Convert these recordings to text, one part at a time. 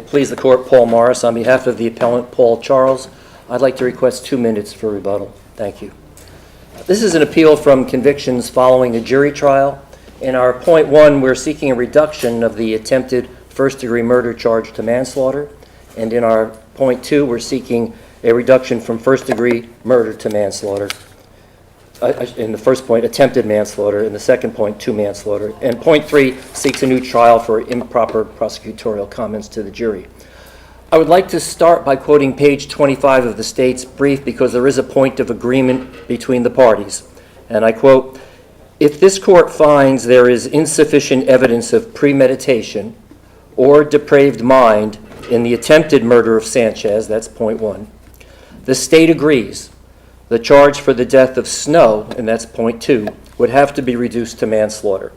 Please the court, Paul Morris. On behalf of the appellant, Paul Charles, I'd like to request 2 minutes for rebuttal. Thank you. This is an appeal from convictions following a jury trial. In our point 1, we're seeking a reduction of the attempted first-degree murder charge to manslaughter. And in our point 2, we're seeking a reduction from first-degree murder to manslaughter. In the first point, attempted manslaughter. In the second point, to manslaughter. And point 3 seeks a new trial for improper prosecutorial comments to the jury. I would like to start by quoting page 25 of the state's brief because there is a point of agreement between the parties. And I quote, "If this court finds there is insufficient evidence of premeditation or depraved mind in the attempted murder of Sanchez," that's point 1, "the state agrees the charge for the death of Snow," and that's point 2, "would have to be reduced to manslaughter."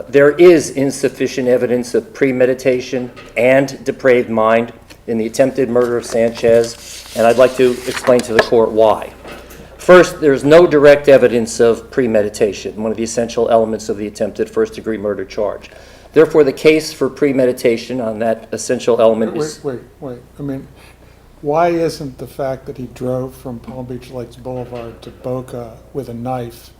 There is insufficient evidence of premeditation and depraved mind in the attempted murder of Sanchez, and I'd like to explain to the court why. First, there's no direct evidence of premeditation, one of the essential elements of the attempted first-degree murder charge. Therefore, the case for premeditation on that essential element is... Wait. I mean, why isn't the fact that he drove from Palm Beach Lakes Boulevard to Boca with a knife,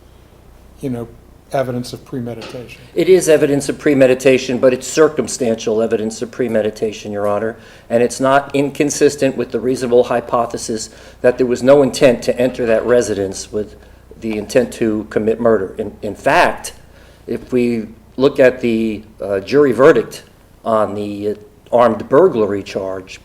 evidence of premeditation? It is evidence of premeditation, but it's circumstantial evidence of premeditation, Your Honor, and it's not inconsistent with the reasonable hypothesis that there was no intent to enter that residence with the intent to commit murder. In fact, if we look at the jury verdict on the armed burglary charge,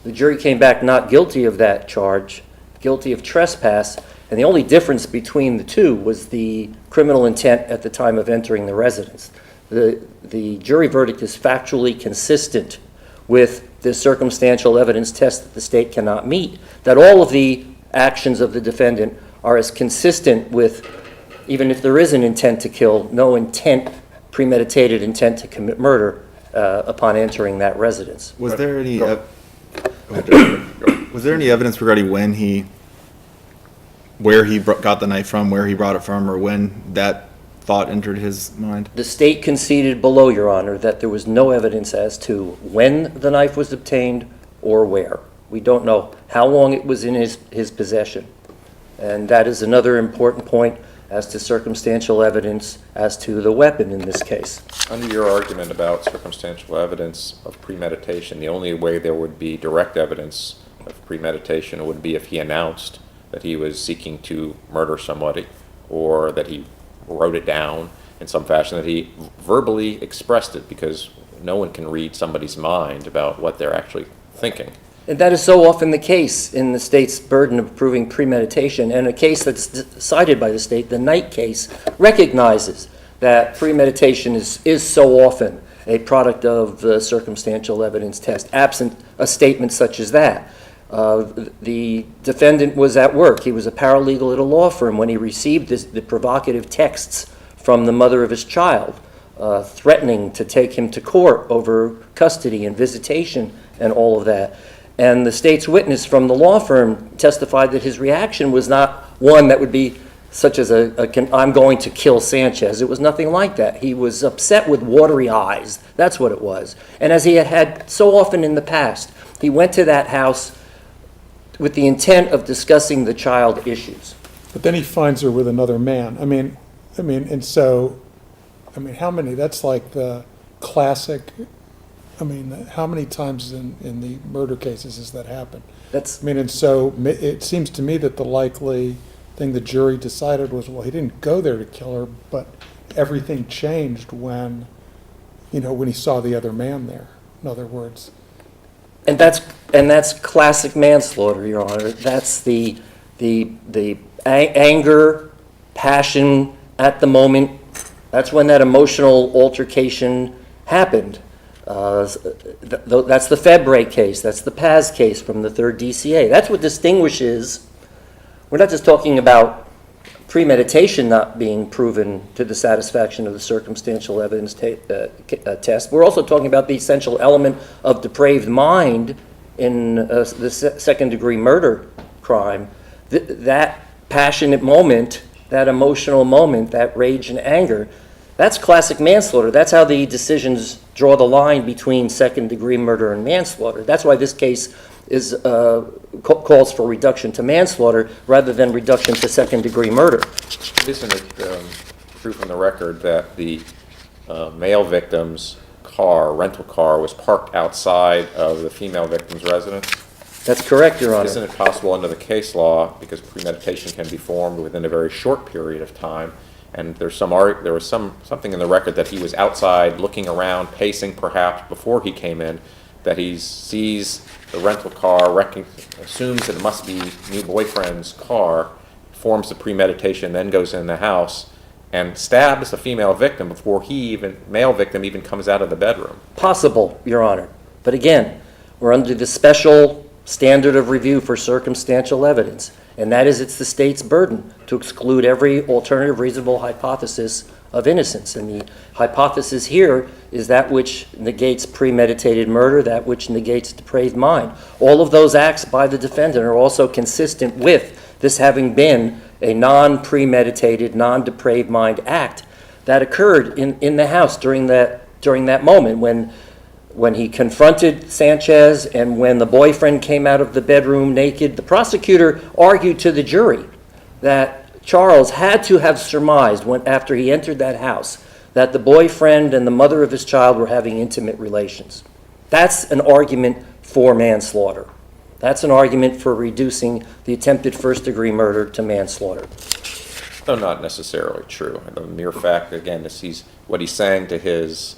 the jury came back not guilty of that charge, guilty of trespass, and the only difference between the two was the criminal intent at the time of entering the residence. The jury verdict is factually consistent with the circumstantial evidence test that the state cannot meet, that all of the actions of the defendant are as consistent with, even if there is an intent to kill, no intent, premeditated intent to commit murder upon entering that residence. Was there any evidence regarding where he got the knife from, where he brought it from, or when that thought entered his mind? The state conceded below, Your Honor, that there was no evidence as to when the knife was obtained or where. We don't know how long it was in his possession. And that is another important point as to circumstantial evidence as to the weapon in this case. Under your argument about circumstantial evidence of premeditation, the only way there would be direct evidence of premeditation would be if he announced that he was seeking to murder somebody, or that he wrote it down in some fashion, that he verbally expressed it, because no one can read somebody's mind about what they're actually thinking. And that is so often the case in the state's burden of proving premeditation. And a case that's decided by the state, the Knight case, recognizes that premeditation is so often a product of the circumstantial evidence test, absent a statement such as that. The defendant was at work. He was a paralegal at a law firm when he received the provocative texts from the mother of his child, threatening to take him to court over custody and visitation and all of that. And the state's witness from the law firm testified that his reaction was not one that would be such as I'm going to kill Sanchez. It was nothing like that. He was upset with watery eyes. That's what it was. And as he had so often in the past, he went to that house with the intent of discussing the child issues. But then he finds her with another man. I mean, how many? That's like the classic. How many times in the murder cases has that happened? And so it seems to me that the likely thing the jury decided was, well, he didn't go there to kill her, but everything changed when he saw the other man there. In other words. And that's classic manslaughter, Your Honor. That's the anger, passion at the moment. That's when that emotional altercation happened. That's the Febre case. That's the Paz case from the 3rd DCA. That's what distinguishes. We're not just talking about premeditation not being proven to the satisfaction of the circumstantial evidence test. We're also talking about the essential element of depraved mind in the second-degree murder crime. That passionate moment, that emotional moment, that rage and anger, That's classic manslaughter. That's how the decisions draw the line between second-degree murder and manslaughter. That's why this case is, calls for reduction to manslaughter rather than reduction to second-degree murder. Isn't it true from the record that the male victim's car, rental car, was parked outside of the female victim's residence? That's correct, Your Honor. Isn't it possible under the case law, because premeditation can be formed within a very short period of time, and there was something in the record that he was outside looking around, pacing perhaps before he came in, that he sees the rental car, assumes that it must be new boyfriend's car, forms the premeditation, then goes in the house and stabs the female victim before male victim even comes out of the bedroom? Possible, Your Honor. But again, we're under the special standard of review for circumstantial evidence, and that is it's the state's burden to exclude every alternative reasonable hypothesis of innocence. And the hypothesis here is that which negates premeditated murder, that which negates depraved mind. All of those acts by the defendant are also consistent with this having been a non-premeditated, non-depraved mind act that occurred in the house during that moment when he confronted Sanchez and when the boyfriend came out of the bedroom naked. The prosecutor argued to the jury that Charles had to have surmised after he entered that house that the boyfriend and the mother of his child were having intimate relations. That's an argument for manslaughter. That's an argument for reducing the attempted first-degree murder to manslaughter. No, not necessarily true. The mere fact, again, is what he's saying to his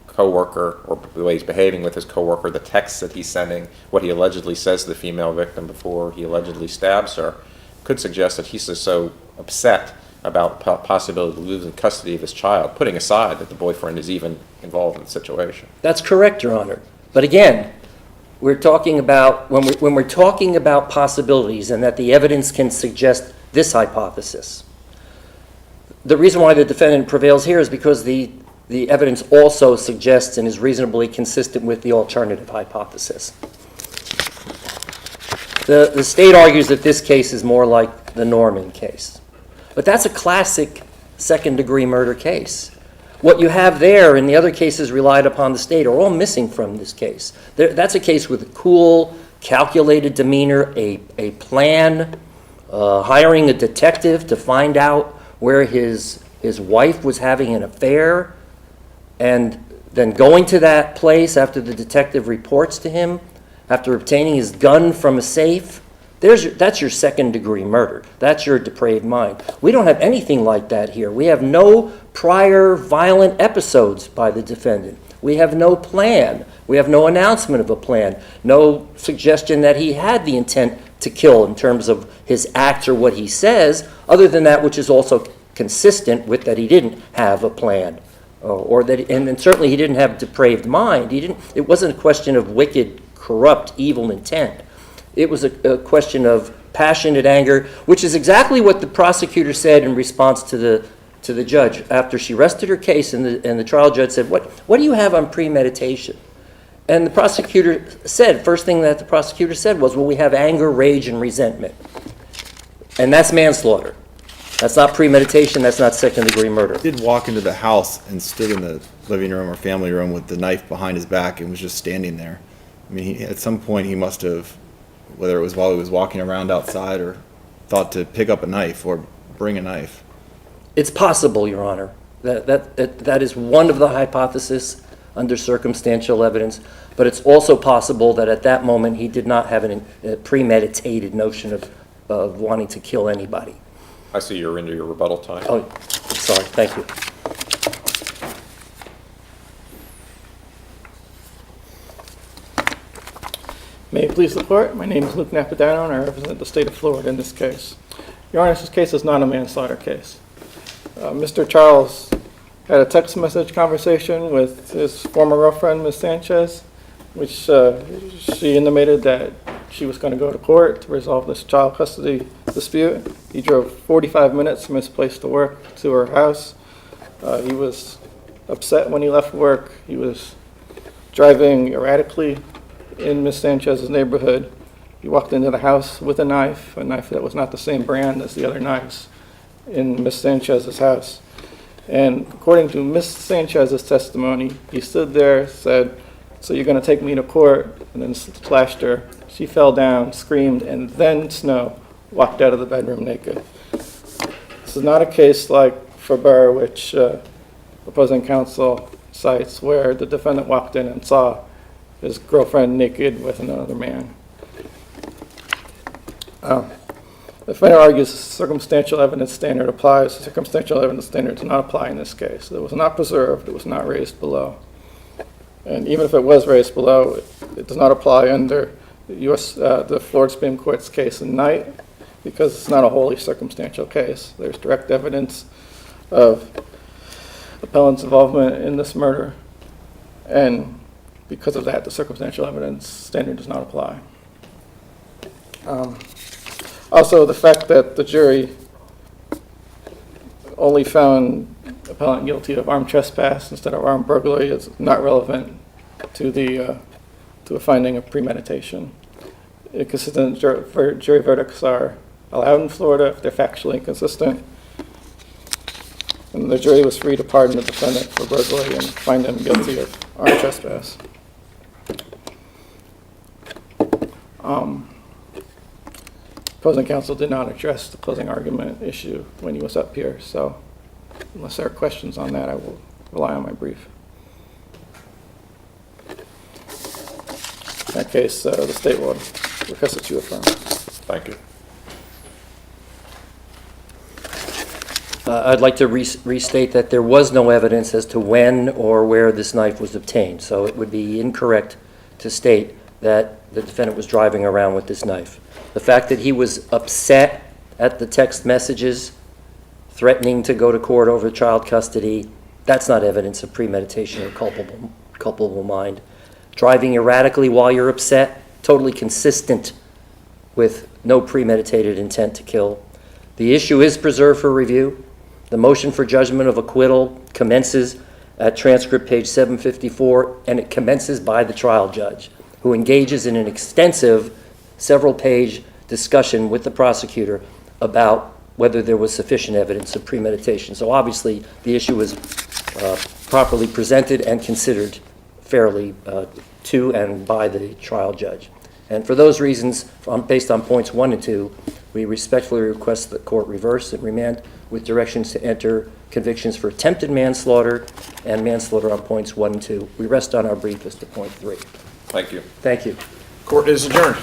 co-worker, or the way he's behaving with his co-worker, the texts that he's sending, what he allegedly says to the female victim before he allegedly stabs her, could suggest that he's just so upset about the possibility of losing custody of his child, putting aside that the boyfriend is even involved in the situation. That's correct, Your Honor. But again, we're talking about, when we're talking about possibilities and that the evidence can suggest this hypothesis, the reason why the defendant prevails here is because the evidence also suggests and is reasonably consistent with the alternative hypothesis. The state argues that this case is more like the Norman case. But that's a classic second-degree murder case. What you have there and the other cases relied upon the state are all missing from this case. That's a case with a cool, calculated demeanor, a plan, hiring a detective to find out where his wife was having an affair, and then going to that place after the detective reports to him, after obtaining his gun from a safe. That's your second-degree murder. That's your depraved mind. We don't have anything like that here. We have no prior violent episodes by the defendant. We have no plan. We have no announcement of a plan. No suggestion that he had the intent to kill in terms of his acts or what he says, other than that which is also consistent with that he didn't have a plan. And certainly he didn't have a depraved mind. It wasn't a question of wicked, corrupt, evil intent. It was a question of passionate anger, which is exactly what the prosecutor said in response to the judge after she rested her case, and the trial judge said, "What do you have on premeditation?" And the prosecutor said, first thing that the prosecutor said was, "Well, we have anger, rage, and resentment." And that's manslaughter. That's not premeditation. That's not second-degree murder. He did walk into the house and stood in the living room or family room with the knife behind his back and was just standing there. I mean, at some point he must have, whether it was while he was walking around outside or thought to pick up a knife or bring a knife. It's possible, Your Honor. That is one of the hypotheses under circumstantial evidence, but it's also possible that at that moment he did not have a premeditated notion of wanting to kill anybody. I see you're into your rebuttal time. Oh, I'm sorry. Thank you. May it please the court, my name is Luke Napadano and I represent the state of Florida in this case. Your Honor, this case is not a manslaughter case. Mr. Charles had a text message conversation with his former girlfriend, Ms. Sanchez, which she intimated that she was going to go to court to resolve this child custody dispute. He drove 45 minutes from his place to work to her house. He was upset when he left work. He was driving erratically in Ms. Sanchez's neighborhood. He walked into the house with a knife that was not the same brand as the other knives in Ms. Sanchez's house. And according to Ms. Sanchez's testimony, he stood there, said, "So you're going to take me to court?" and then flashed her. She fell down, screamed, and then Snow walked out of the bedroom naked. This is not a case like Faber, which opposing counsel cites, where the defendant walked in and saw his girlfriend naked with another man. The defendant argues the circumstantial evidence standard applies. The circumstantial evidence standard does not apply in this case. It was not preserved. It was not raised below. And even if it was raised below, it does not apply under the Florida Supreme Court's case in Knight, because it's not a wholly circumstantial case. There's direct evidence of appellant's involvement in this murder, and because of that, the circumstantial evidence standard does not apply. Also, the fact that the jury only found appellant guilty of armed trespass instead of armed burglary is not relevant to a finding of premeditation. Inconsistent jury verdicts are allowed in Florida if they're factually inconsistent. And the jury was free to pardon the defendant for burglary and find him guilty of armed trespass. Opposing counsel did not address the closing argument issue when he was up here, so unless there are questions on that, I will rely on my brief. In that case, the state will request that you affirm. Thank you. I'd like to restate that there was no evidence as to when or where this knife was obtained, so it would be incorrect to state that the defendant was driving around with this knife. The fact that he was upset at the text messages threatening to go to court over child custody, that's not evidence of premeditation or culpable mind. Driving erratically while you're upset, totally consistent with no premeditated intent to kill. The issue is preserved for review. The motion for judgment of acquittal commences at transcript page 754, and it commences by the trial judge, who engages in an extensive several-page discussion with the prosecutor about whether there was sufficient evidence of premeditation. So obviously, the issue was properly presented and considered fairly to and by the trial judge. And for those reasons, based on points 1 and 2, we respectfully request that the court reverse and remand with directions to enter convictions for attempted manslaughter and manslaughter on points 1 and 2. We rest on our brief as to point 3. Thank you. Thank you. Court is adjourned.